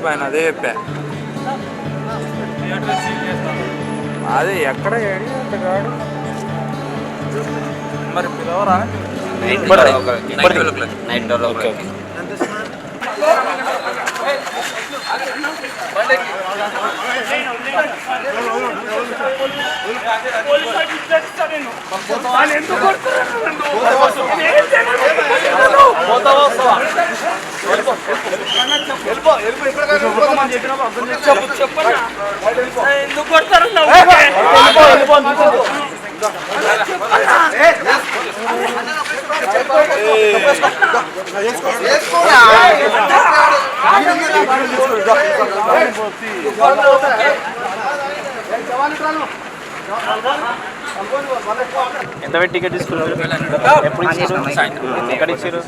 చెప్పాను, అదే చెప్పా. అదే ఎక్కడ కాడు మరి పిలవరా? నైట్ 12 ఎందుకు కొడతారు? ఎంత పెట్టి టికెట్ తీసుకున్నారు? ఎప్పుడు ఎక్కడ ఇచ్చారు?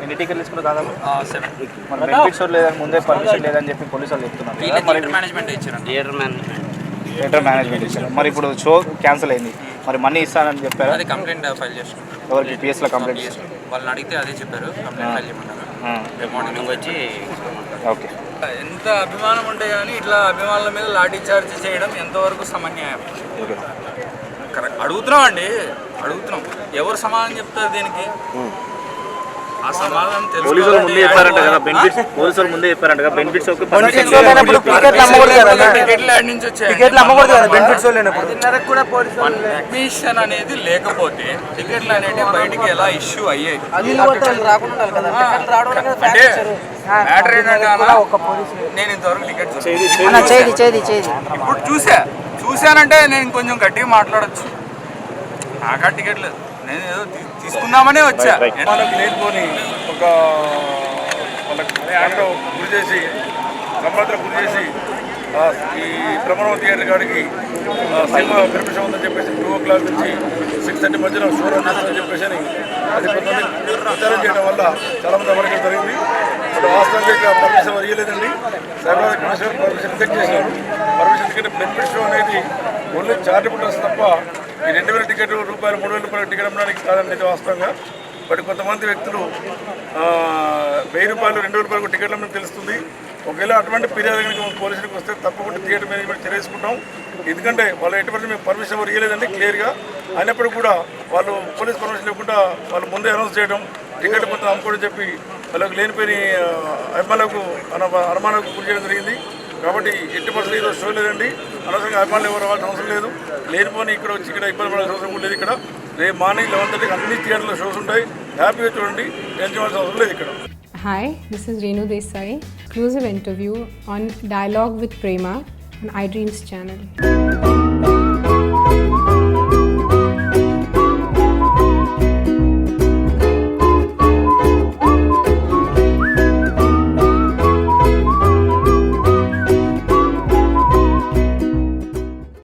ఎన్ని టికెట్లు తీసుకున్నారు? దాదాపు 7. మరి బెనిఫిట్స్ లేదని ముందే పర్మిషన్ లేదని చెప్పి పోలీసు వాళ్ళు చెప్తున్నారు. థియేటర్ మేనేజ్మెంట్ ఇచ్చారు. మరి ఇప్పుడు షో క్యాన్సిల్ అయింది, మరి మనీ ఇస్తానని చెప్పారు. అది కంప్లైంట్ ఫైల్ చేస్తాం. ఎవరికి? పిఎస్లో కంప్లైంట్ చేస్తాం. వాళ్ళని అడిగితే అదే చెప్పారు, కంప్లైంట్ ఫైల్ చేయమన్నారు. రేపు మార్నింగ్ వచ్చి ఓకే. ఎంత అభిమానం ఉంటే కానీ ఇట్లా అభిమానుల మీద లాఠీ చార్జ్ చేయడం ఎంతవరకు సమన్యాయం? కరెక్ట్ అడుగుతున్నాం అండి, అడుగుతున్నాం. ఎవరు సమాధానం చెప్తారు దీనికి? ఆ సమాధానం పోలీసులు ముందే చెప్పారంట కదా బెనిఫిట్స్. పోలీసులు ముందే చెప్పారంట కదా బెనిఫిట్స్. టికెట్లు నుంచి వచ్చాయి. పర్మిషన్ అనేది లేకపోతే టికెట్లు అనేవి బయటికి ఎలా ఇష్యూ అయ్యాయి అంటే మ్యాటర్ ఏంటంటే నేను ఇంతవరకు టికెట్ ఇప్పుడు చూశానంటే నేను కొంచెం గట్టిగా మాట్లాడచ్చు. నాకా టికెట్ లేదు, నేను ఏదో తీసుకుందామనే వచ్చా. వాళ్ళకి లేనిపోని ఒక వాళ్ళకి గురి చేసి సంబంధం గురి చేసి ఈ బ్రహ్మణం థియేటర్ కాడికి సినిమా పర్మిషన్ ఉందని చెప్పేసి 2 o'clock నుంచి 6:30 మధ్యలో షో రన్ చేస్తుందని చెప్పేసి అది కొంతమంది ప్రచారం చేయడం వల్ల చాలామంది అమలు జరిగింది. ఇప్పుడు వాస్తవంగా ఇక్కడ పర్మిషన్ ఇవ్వలేదండి. సైబరాబాద్ కమిషనర్ పర్మిషన్ రిజెక్ట్ చేశారు. పర్మిషన్ టికెట్ బెనిఫిట్ షో అనేది ఓన్లీ చారిటబుల్ ట్రస్ట్ తప్ప ఈ 2,000 టికెట్ రూపాయలు 3,000 రూపాయల టికెట్ అమ్మడానికి కాదండి ఇది వాస్తవంగా. బట్ కొంతమంది వ్యక్తులు 1,000 రూపాయలు 2,000 రూపాయలకు టికెట్లు అమ్మని తెలుస్తుంది. ఒకవేళ అటువంటి ఫిర్యాదు కనుక పోలీసులకు వస్తే తప్పకుండా థియేటర్ మేనేజ్మెంట్ చర్యసుకుంటాం. ఎందుకంటే వాళ్ళు ఎటువంటి మేము పర్మిషన్ ఎవరు ఇవ్వలేదండి క్లియర్గా. అయినప్పుడు కూడా వాళ్ళు పోలీస్ పర్మిషన్ లేకుండా వాళ్ళు ముందే అనౌన్స్ చేయడం, టికెట్ మొత్తం అమ్ముకోవడం చెప్పి వాళ్ళకు లేనిపోయిన అభిమానులకు అనుమానాలకు గురి చేయడం జరిగింది. కాబట్టి ఎట్టి పరిస్థితులు ఈరోజు షో లేదండి. అనవసరంగా అభిమానులు ఎవరు రావాల్సిన అవసరం లేదు. లేనిపోని ఇక్కడ వచ్చి ఇక్కడ ఇబ్బంది పడాల్సిన అవసరం కూడా లేదు. ఇక్కడ రేపు మార్నింగ్ 11:30 అన్ని థియేటర్లో షోస్ ఉంటాయి. హ్యాపీగా చూడండి, టెన్షన్ పడాల్సిన అవసరం లేదు ఇక్కడ. Hi, this is Renu Desai. Exclusive interview on Dialogue with Prema on iDreams channel.